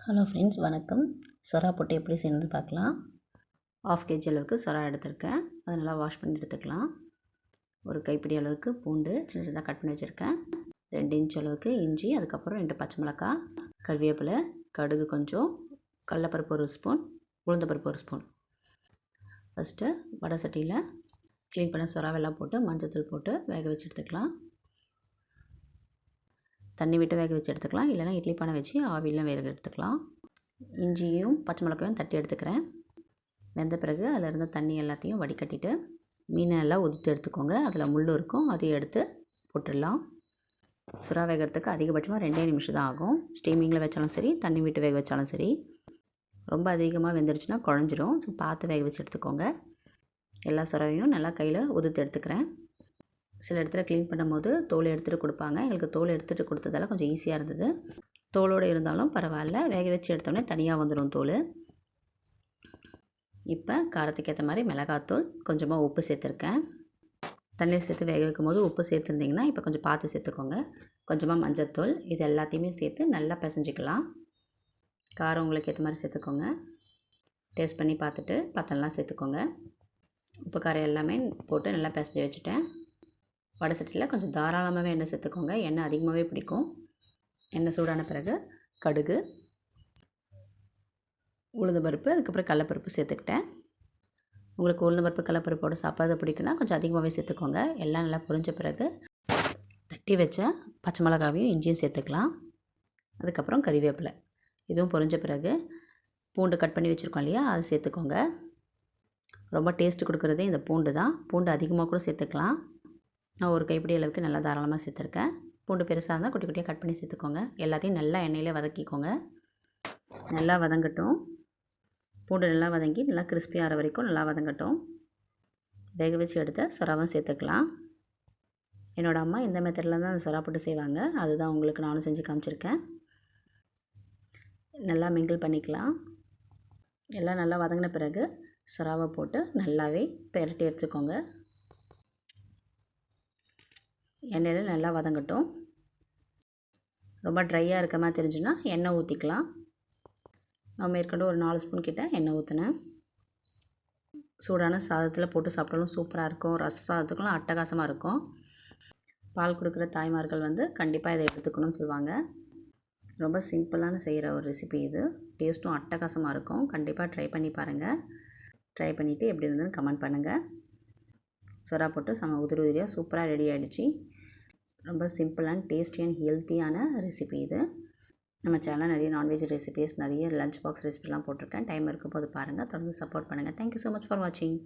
Hello friends, வணக்கம். சொரா போட்டு எப்படி செய்யணும்னு பார்க்கலாம். 1/2 kg அளவுக்கு சொரா எடுத்திருக்கேன். அதை நல்லா வாஷ் பண்ணி எடுத்துக்கலாம். ஒரு கைப்பிடி அளவுக்கு பூண்டு சின்ன சின்னதாக கட் பண்ணி வச்சுருக்கேன். 2 இன்ச் அளவுக்கு இஞ்சி, அதுக்கப்புறம் 2 பச்சை மிளகாய், கருவேப்பிலை, கடுகு கொஞ்சம், கடலப்பருப்பு 1 ஸ்பூன், உளுந்தப்பருப்பு 1 ஸ்பூன். ஃபஸ்ட்டு வடை சட்டியில் க்ளீன் பண்ண சொராவெல்லாம் போட்டு மஞ்சத்தூள் போட்டு வேக வச்சு எடுத்துக்கலாம். தண்ணி விட்டு வேக வச்சு எடுத்துக்கலாம், இல்லைனா இட்லி பானை வச்சு ஆவியில் வேக எடுத்துக்கலாம். இஞ்சியும் பச்சை மிளகாயும் தட்டி எடுத்துக்கிறேன். வெந்த பிறகு அதில் இருந்த தண்ணி எல்லாத்தையும் வடிகட்டிட்டு மீனை எல்லாம் உதுத்து எடுத்துக்கோங்க. அதில் முள் இருக்கும், அதையும் எடுத்து போட்டுடலாம். சுறா வேகிறதுக்கு அதிகபட்சமாக 2 நிமிஷம் தான் ஆகும். ஸ்டீமிங்கில் வச்சாலும் சரி, தண்ணி விட்டு வேக வச்சாலும் சரி. ரொம்ப அதிகமாக வெந்துடுச்சுன்னா குழஞ்சிரும். ஸோ பார்த்து வேக வச்சு எடுத்துக்கோங்க. எல்லா சுறாவையும் நல்லா கையில் உதுத்து எடுத்துக்கிறேன். சில இடத்துல க்ளீன் பண்ணும்போது தோல் எடுத்துகிட்டு கொடுப்பாங்க. எங்களுக்கு தோல் எடுத்துகிட்டு கொடுத்ததால கொஞ்சம் ஈஸியாக இருந்தது. தோலோடு இருந்தாலும் பரவாயில்ல, வேக வச்சு எடுத்தோடனே தனியாக வந்துடும் தோல். இப்போ காரத்துக்கு ஏற்ற மாதிரி மிளகாத்தூள், கொஞ்சமாக உப்பு சேர்த்துருக்கேன். தண்ணீர் சேர்த்து வேக வைக்கும் போது உப்பு சேர்த்துருந்திங்கன்னா இப்போ கொஞ்சம் பார்த்து சேர்த்துக்கோங்க. கொஞ்சமாக மஞ்சத்தூள், இது எல்லாத்தையுமே சேர்த்து நல்லா பிசைஞ்சிக்கலாம். காரம் உங்களுக்கு ஏற்ற மாதிரி சேர்த்துக்கோங்க. டேஸ்ட் பண்ணி பார்த்துட்டு பத்தெல்லாம் சேர்த்துக்கோங்க. உப்பு காரம் எல்லாமே போட்டு நல்லா பிசைஞ்சு வச்சுட்டேன். வடை சட்டியில் கொஞ்சம் தாராளமாகவே எண்ணெய் சேர்த்துக்கோங்க. எண்ணெய் அதிகமாகவே பிடிக்கும். எண்ணெய் சூடான பிறகு கடுகு, உளுந்தம்பருப்பு, அதுக்கப்புறம் கடலப்பருப்பு சேர்த்துக்கிட்டேன். உங்களுக்கு உளுந்தம்பருப்பு கடலப்பருப்போடு சாப்பிட்றது பிடிக்குன்னா கொஞ்சம் அதிகமாகவே சேர்த்துக்கோங்க. எல்லாம் நல்லா பொரிஞ்ச பிறகு தட்டி வச்ச பச்சை மிளகாவையும் இஞ்சியும் சேர்த்துக்கலாம். அதுக்கப்புறம் கறிவேப்பிலை, இதுவும் பொரிஞ்ச பிறகு பூண்டு கட் பண்ணி வச்சுருக்கோம் இல்லையா, அதை சேர்த்துக்கோங்க. ரொம்ப டேஸ்ட்டு கொடுக்குறதே இந்த பூண்டு தான். பூண்டு அதிகமாக கூட சேர்த்துக்கலாம். நான் ஒரு கைப்பிடி அளவுக்கு நல்லா தாராளமாக சேர்த்துருக்கேன். பூண்டு பெருசாக இருந்தால் குட்டி குட்டியாக கட் பண்ணி சேர்த்துக்கோங்க. எல்லாத்தையும் நல்லா எண்ணெயிலே வதக்கிக்கோங்க. நல்லா வதங்கட்டும். பூண்டு நல்லா வதங்கி நல்லா கிறிஸ்பி ஆகிற வரைக்கும் நல்லா வதங்கட்டும். வேக வச்சு எடுத்த சொராவும் சேர்த்துக்கலாம். என்னோடய அம்மா இந்த மெத்தடில் தான் அந்த சொரா போட்டு செய்வாங்க. அதுதான் உங்களுக்கு நானும் செஞ்சு காமிச்சிருக்கேன். நல்லா மிங்கிள் பண்ணிக்கலாம். எல்லாம் நல்லா வதங்கின பிறகு சொராவை போட்டு நல்லாவே பெரட்டி எடுத்துக்கோங்க. எண்ணெயில் நல்லா வதங்கட்டும். ரொம்ப ட்ரையாக இருக்க மாதிரி தெரிஞ்சுன்னா எண்ணெய் ஊற்றிக்கலாம். நான் மேற்கொண்டு ஒரு 4 ஸ்பூன் கிட்ட எண்ணெய் ஊற்றினேன். சூடான சாதத்தில் போட்டு சாப்பிட்டாலும் சூப்பராக இருக்கும். ரச சாதத்துக்குலாம் அட்டகாசமாக இருக்கும். பால் கொடுக்குற தாய்மார்கள் கண்டிப்பாக இதை எடுத்துக்கணும்னு சொல்லுவாங்க. ரொம்ப சிம்பிளான செய்கிற ஒரு ரெசிபி இது. டேஸ்ட்டும் அட்டகாசமாக இருக்கும். கண்டிப்பாக ட்ரை பண்ணி பாருங்கள். ட்ரை பண்ணிவிட்டு எப்படி இருந்ததுன்னு கமெண்ட் பண்ணுங்கள். சொரா போட்டு செம உதிரி உதிரியாக சூப்பராக ரெடி ஆகிடுச்சு. ரொம்ப சிம்பிள் அண்ட் டேஸ்டி அண்ட் ஹெல்த்தியான ரெசிபி இது. நம்ம சேனலில் நிறைய நான்வெஜ் ரெசிபிஸ், நிறைய லஞ்ச் பாக்ஸ் ரெசிபிலாம் போட்டிருக்கேன். டைம் இருக்கும்போது பாருங்கள். தொடர்ந்து சப்போர்ட் பண்ணுங்கள். தேங்க்யூ ஸோ மச் ஃபார் வாட்சிங்.